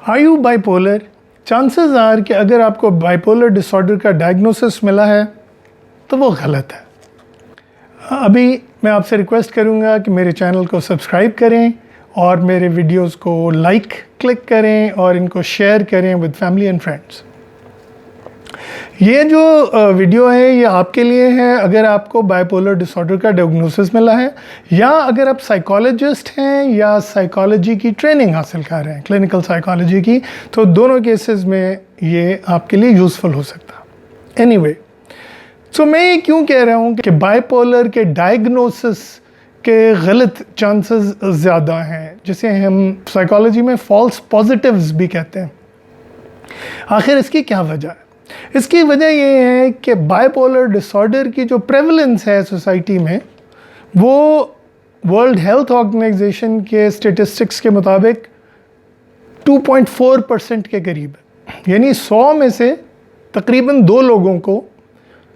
Are you bipolar? Chances are कि अगर आपको बाइपोलर डिसऑर्डर का डायग्नोसिस मिला है तो वो गलत है। अभी मैं आपसे रिक्वेस्ट करूँगा कि मेरे चैनल को सब्सक्राइब करें और मेरे वीडियोस को लाइक क्लिक करें और इनको शेयर करें विद फैमिली एंड फ्रेंड्स। ये जो वीडियो है ये आपके लिए है अगर आपको बाइपोलर डिसऑर्डर का डायग्नोसिस मिला है, या अगर आप साइकोलॉजिस्ट हैं या साइकोलॉजी की ट्रेनिंग हासिल कर रहे हैं, क्लिनिकल साइकोलॉजी की, तो दोनों केसेस में ये आपके लिए यूज़फुल हो सकता है। एनीवे, सो मैं ये क्यों कह रहा हूँ कि बाइपोलर के डायग्नोसिस के गलत चांसेस ज़्यादा हैं, जिसे हम साइकोलॉजी में फॉल्स पॉजिटिव्स भी कहते हैं। आखिर इसकी क्या वजह है? इसकी वजह ये है कि बाइपोलर डिसऑर्डर की जो प्रेवलेंस है सोसाइटी में, वो वर्ल्ड हेल्थ ऑर्गेनाइजेशन के स्टेटिस्टिक्स के मुताबिक 2.4% के करीब है। यानी 100 में से तकरीबन 2 लोगों को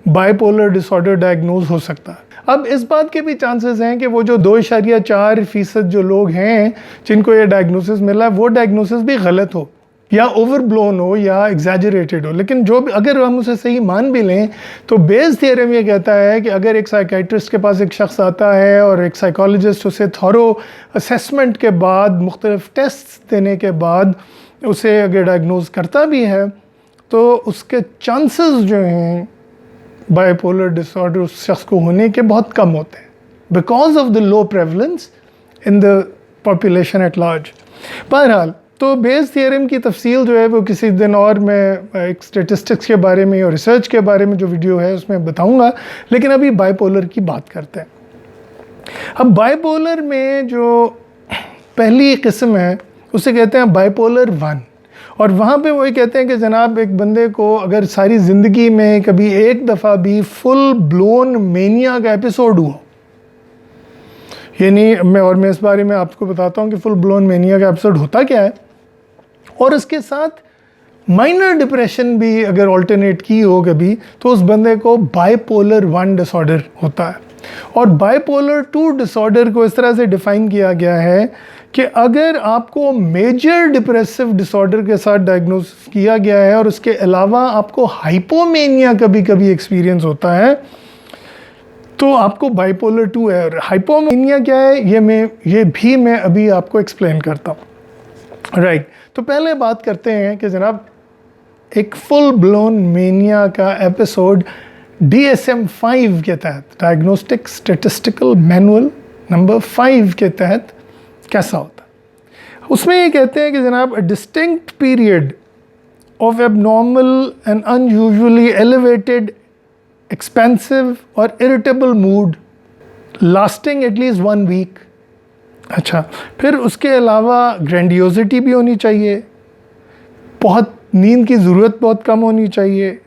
बाइपोलर डिसऑर्डर डायग्नोज हो सकता है। अब इस बात के भी चांसेस हैं कि वो जो 2.4% जो लोग हैं जिनको ये डायग्नोसिस मिला है, वो डायग्नोसिस भी गलत हो या ओवरब्लोन हो या एग्जैजरेटेड हो। लेकिन जो भी, अगर हम उसे सही मान भी लें, तो बेस थियरम ये कहता है कि अगर एक साइकेट्रिस्ट के पास एक शख्स आता है और एक साइकोलॉजिस्ट उसे थॉरो असेसमेंट के बाद, मुख्तलिफ टेस्ट देने के बाद उसे अगर डायग्नोज करता भी है, तो उसके चांसेस जो हैं बाइपोलर डिसऑर्डर उस शख्स को होने के बहुत कम होते हैं, because of the low prevalence in the population at large. बहरहाल, तो बेस थियरम की तफसील जो है वो किसी दिन और मैं एक स्टेटिस्टिक्स के बारे में और रिसर्च के बारे में जो वीडियो है उसमें बताऊंगा। लेकिन अभी बाइपोलर की बात करते हैं। अब बाइपोलर में जो पहली किस्म है उसे कहते हैं बाइपोलर 1, और वहाँ पे वही कहते हैं कि जनाब एक बंदे को अगर सारी ज़िंदगी में कभी एक दफ़ा भी फुल ब्लोन मेनिया का एपिसोड हुआ, यानी मैं इस बारे में आपको बताता हूँ कि फुल ब्लोन मेनिया का एपिसोड होता क्या है, और उसके साथ माइनर डिप्रेशन भी अगर ऑल्टरनेट की हो कभी, तो उस बंदे को बाइपोलर 1 डिसऑर्डर होता है। और बाइपोलर 2 डिसऑर्डर को इस तरह से डिफ़ाइन किया गया है कि अगर आपको मेजर डिप्रेसिव डिसऑर्डर के साथ डायग्नोस किया गया है और उसके अलावा आपको हाइपोमेनिया कभी कभी एक्सपीरियंस होता है, तो आपको बाइपोलर 2 है। और हाइपोमेनिया क्या है ये भी मैं अभी आपको एक्सप्लेन करता हूँ। राइट, तो पहले बात करते हैं कि जनाब एक फुल ब्लोन मेनिया का एपिसोड DSM-5 के तहत, डायग्नोस्टिक स्टैटिस्टिकल मैनुअल नंबर 5 के तहत कैसा होता है। उसमें ये कहते हैं कि जनाब a distinct period of abnormal and unusually elevated expansive और irritable mood lasting at least 1 week. अच्छा, फिर उसके अलावा ग्रैंडियोसिटी भी होनी चाहिए, बहुत नींद की ज़रूरत बहुत कम होनी चाहिए,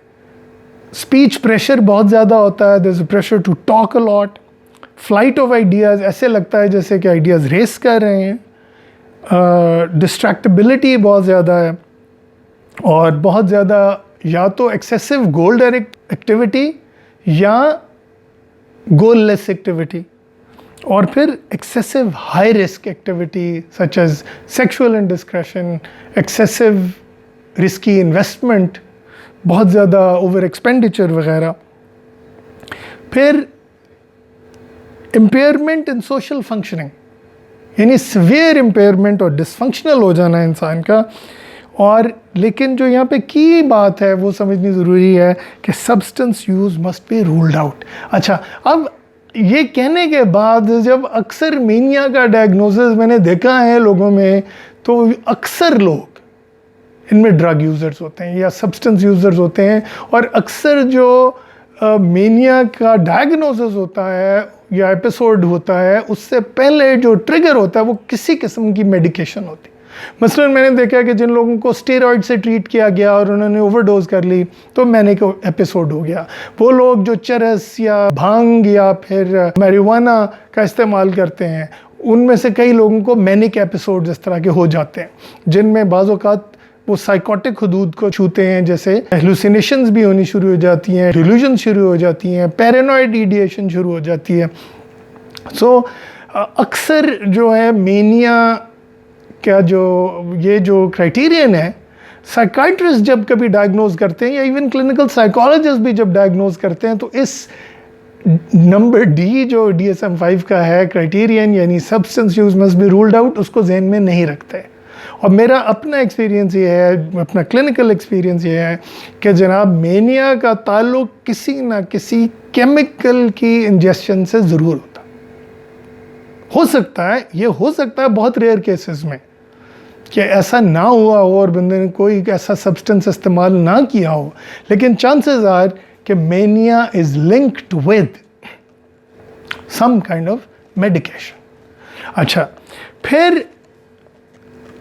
स्पीच प्रेशर बहुत ज़्यादा होता है, there is a pressure to talk a lot, flight of ideas, ऐसे लगता है जैसे कि आइडियाज़ रेस कर रहे हैं, डिस्ट्रैक्टिबिलिटी बहुत ज़्यादा है, और बहुत ज़्यादा या तो एक्सेसिव गोल डायरेक्ट एक्टिविटी या गोललेस एक्टिविटी, और फिर excessive high risk activity such as sexual indiscretion, excessive risky investment, बहुत ज़्यादा ओवर एक्सपेंडिचर वगैरह। फिर इम्पेयरमेंट इन सोशल फंक्शनिंग, यानी सीवियर इम्पेयरमेंट और डिसफंक्शनल हो जाना इंसान का। और लेकिन जो यहाँ पे की बात है वो समझनी ज़रूरी है कि substance use must be ruled out. अच्छा, अब ये कहने के बाद जब अक्सर मेनिया का डायग्नोसिस मैंने देखा है लोगों में, तो अक्सर लोग इनमें ड्रग यूज़र्स होते हैं या सब्सटेंस यूज़र्स होते हैं, और अक्सर जो मेनिया का डायग्नोसिस होता है या एपिसोड होता है, उससे पहले जो ट्रिगर होता है वो किसी किस्म की मेडिकेशन होती है। मसलन मैंने देखा है कि जिन लोगों को स्टेरॉइड से ट्रीट किया गया और उन्होंने ओवरडोज कर ली तो मैनिक एपिसोड हो गया। वो लोग जो चरस या भांग या फिर मैरिजुआना का इस्तेमाल करते हैं, उनमें से कई लोगों को मैनिक एपिसोड इस तरह के हो जाते हैं, जिनमें बाज़ औक़ात वो साइकोटिक हदूद को छूते हैं, जैसे हेलुसिनेशंस भी होनी शुरू हो जाती हैं, डिल्यूजन शुरू हो जाती हैं, पैरानॉइड आइडिएशन शुरू हो जाती है। सो अक्सर जो है मेनिया का जो क्राइटेरियन है, साइकाइट्रिस्ट जब कभी डायग्नोज करते हैं या इवन क्लिनिकल साइकोलॉजिस्ट भी जब डायग्नोज करते हैं, तो इस नंबर डी जो DSM-5 का है क्राइटेरियन, यानी substance use must be ruled out, उसको जहन में नहीं रखते। और मेरा अपना एक्सपीरियंस ये है, अपना क्लिनिकल एक्सपीरियंस ये है कि जनाब मेनिया का ताल्लुक किसी ना किसी केमिकल की इंजेक्शन से ज़रूर होता। हो सकता है, ये हो सकता है बहुत रेयर केसेस में कि ऐसा ना हुआ हो और बंदे ने कोई ऐसा सब्सटेंस इस्तेमाल ना किया हो, लेकिन चांसेस आर कि mania is linked with some kind of medication. अच्छा, फिर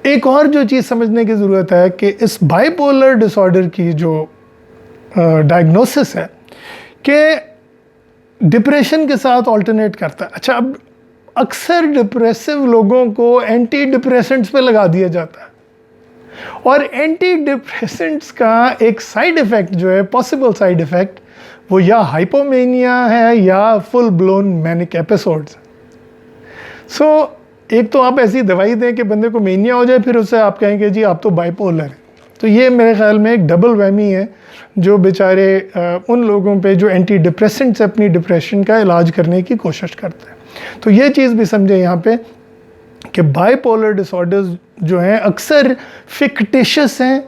एक और जो चीज़ समझने की ज़रूरत है कि इस बाइपोलर डिसऑर्डर की जो डायग्नोसिस है कि डिप्रेशन के साथ ऑल्टरनेट करता है। अच्छा, अब अक्सर डिप्रेसिव लोगों को एंटी डिप्रेसेंट्स पे लगा दिया जाता है, और एंटी डिप्रेसेंट्स का एक साइड इफ़ेक्ट जो है, पॉसिबल साइड इफ़ेक्ट, वो या हाइपोमेनिया है या फुल ब्लोन मैनिक एपिसोड्स। सो एक तो आप ऐसी दवाई दें कि बंदे को मेनिया हो जाए, फिर उससे आप कहेंगे जी आप तो बाइपोलर हैं। तो ये मेरे ख्याल में एक डबल वहमी है जो बेचारे उन लोगों पे जो एंटी डिप्रेसेंट से अपनी डिप्रेशन का इलाज करने की कोशिश करते हैं। तो ये चीज़ भी समझे यहाँ पे कि बाइपोलर डिसऑर्डर्स जो हैं अक्सर फिक्टिशियस हैं,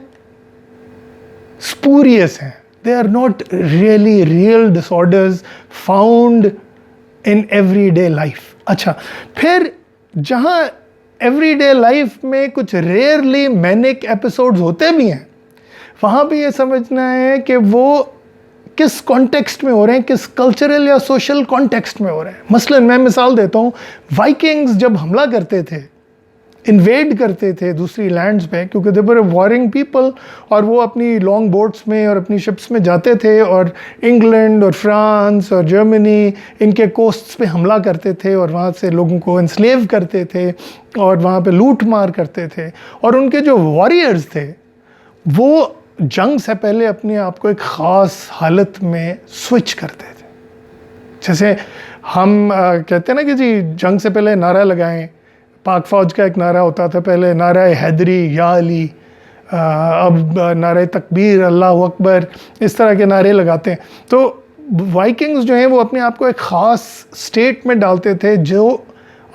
स्पूरियस हैं, they are not really real disorders found in everyday life. अच्छा, फिर जहाँ एवरीडे लाइफ में कुछ रेयरली मैनिक एपिसोड्स होते भी हैं, वहाँ भी ये समझना है कि वो किस कॉन्टेक्स्ट में हो रहे हैं, किस कल्चरल या सोशल कॉन्टेक्स्ट में हो रहे हैं। मसलन मैं मिसाल देता हूँ, वाइकिंग्स जब हमला करते थे, इन्वेड करते थे दूसरी लैंड्स पे, क्योंकि दे वर वॉरिंग पीपल, और वो अपनी लॉन्ग बोट्स में और अपनी शिप्स में जाते थे और इंग्लैंड और फ्रांस और जर्मनी इनके कोस्ट्स पे हमला करते थे और वहाँ से लोगों को एनस्लेव करते थे और वहाँ पे लूट मार करते थे। और उनके जो वॉरियर्स थे वो जंग से पहले अपने आप को एक ख़ास हालत में स्विच करते थे। जैसे हम कहते हैं ना कि जी जंग से पहले नारा लगाएं, पाक फ़ौज का एक नारा होता था पहले, नारा हैदरी या अली, अब नारा तकबीर, अल्लाह अकबर, इस तरह के नारे लगाते हैं। तो वाइकिंग्स जो हैं वो अपने आप को एक ख़ास स्टेट में डालते थे, जो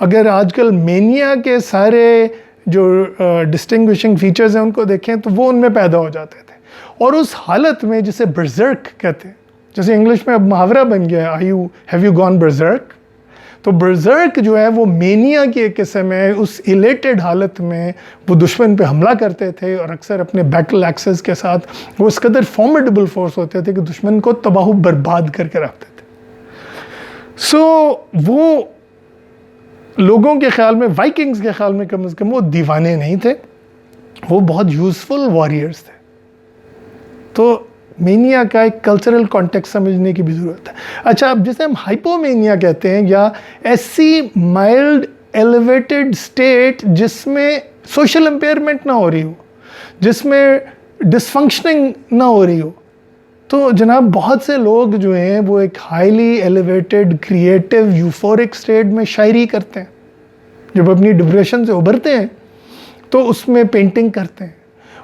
अगर आजकल मेनिया के सारे जो डिस्टिंग्विशिंग फीचर्स हैं उनको देखें तो वो उनमें पैदा हो जाते थे। और उस हालत में जिसे बर्ज़र्क कहते हैं, जैसे इंग्लिश में अब मुहावरा बन गया है, हैव यू गॉन बर्ज़र्क। तो बर्ज़र्क जो है वो मेनिया की एक किस्म है। उस इलेटेड हालत में वो दुश्मन पे हमला करते थे और अक्सर अपने बैटल एक्सेस के साथ वो इस कदर फॉर्मिडेबल फोर्स होते थे कि दुश्मन को तबाह बर्बाद करके रखते थे। सो वो लोगों के ख्याल में, वाइकिंग्स के ख्याल में कम से कम, वो दीवाने नहीं थे, वो बहुत यूज़फुल वॉरियर्स थे। तो मेनिया का एक कल्चरल कॉन्टेक्स्ट समझने की भी ज़रूरत है। अच्छा, अब जैसे हम हाइपोमेनिया कहते हैं या ऐसी माइल्ड एलिवेटेड स्टेट जिसमें सोशल इम्पेयरमेंट ना हो रही हो, जिसमें डिसफंक्शनिंग ना हो रही हो, तो जनाब बहुत से लोग जो हैं वो एक highly elevated creative euphoric state में शायरी करते हैं। जब अपनी डिप्रेशन से उभरते हैं तो उसमें पेंटिंग करते हैं,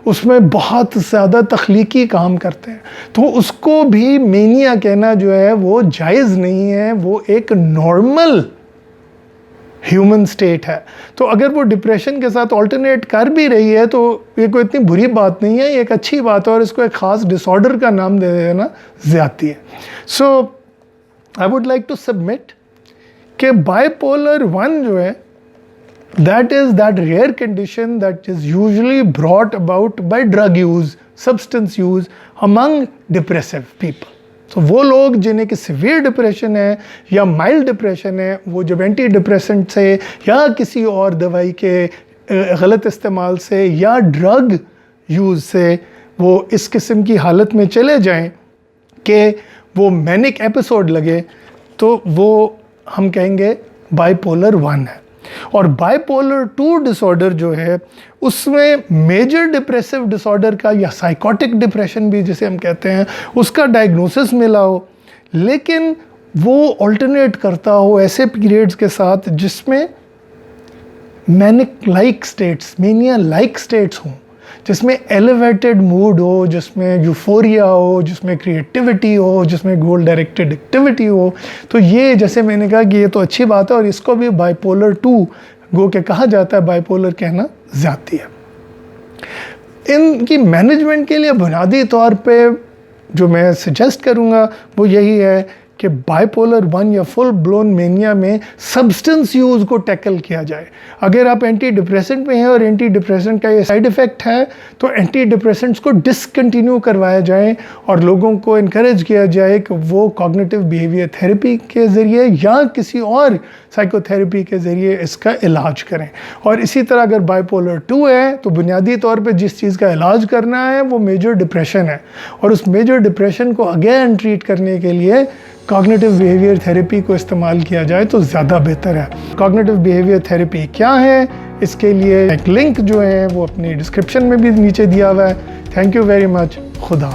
उसमें बहुत ज़्यादा तख्लीकी काम करते हैं। तो उसको भी मेनिया कहना जो है वो जायज़ नहीं है, वो एक नॉर्मल ह्यूमन स्टेट है। तो अगर वो डिप्रेशन के साथ ऑल्टरनेट कर भी रही है तो ये कोई इतनी बुरी बात नहीं है, ये एक अच्छी बात है, और इसको एक ख़ास डिसऑर्डर का नाम दे देना ज़्यादती है। So I would like to submit कि बाइपोलर 1 जो है, that is that rare condition that is usually brought about by drug use, substance use among depressive people. तो वो लोग जिन्हें कि सिवियर डिप्रेशन है या माइल्ड डिप्रेशन है, वो जब एंटी डिप्रेसेंट से या किसी और दवाई के गलत इस्तेमाल से या ड्रग यूज़ से वो इस किस्म की हालत में चले जाएं कि वो मैनिक एपिसोड लगे, तो वो हम कहेंगे बाइपोलर 1 है। और बाइपोलर 2 डिसऑर्डर जो है उसमें मेजर डिप्रेसिव डिसऑर्डर का या साइकोटिक डिप्रेशन भी जिसे हम कहते हैं उसका डायग्नोसिस मिला हो, लेकिन वो ऑल्टरनेट करता हो ऐसे पीरियड्स के साथ जिसमें manic like states, mania like states हों, जिसमें एलिवेटेड मूड हो, जिसमें यूफोरिया हो, जिसमें क्रिएटिविटी हो, जिसमें गोल डायरेक्टेड एक्टिविटी हो, तो ये जैसे मैंने कहा कि ये तो अच्छी बात है और इसको भी बाइपोलर 2 गो के कहा जाता है, बाइपोलर कहना ज़्यादती है। इनकी मैनेजमेंट के लिए बुनियादी तौर पे जो मैं सजेस्ट करूँगा वो यही है कि बाइपोलर 1 या फुल ब्लोन मेनिया में सब्सटेंस यूज़ को टैकल किया जाए। अगर आप एंटी डिप्रेसेंट में हैं और एंटी डिप्रेसेंट का ये साइड इफ़ेक्ट है तो एंटी डिप्रेसेंट्स को डिसकंटिन्यू करवाया जाए और लोगों को इनकरेज किया जाए कि वो कॉग्निटिव बिहेवियर थेरेपी के ज़रिए या किसी और साइकोथेरेपी के ज़रिए इसका इलाज करें। और इसी तरह अगर बाइपोलर 2 है तो बुनियादी तौर पे जिस चीज़ का इलाज करना है वो मेजर डिप्रेशन है और उस मेजर डिप्रेशन को अगेन ट्रीट करने के लिए कॉग्निटिव बिहेवियर थेरेपी को इस्तेमाल किया जाए तो ज़्यादा बेहतर है। कॉग्निटिव बिहेवियर थेरेपी क्या है, इसके लिए एक लिंक जो है वो अपनी डिस्क्रिप्शन में भी नीचे दिया हुआ है। Thank you very much. खुदा।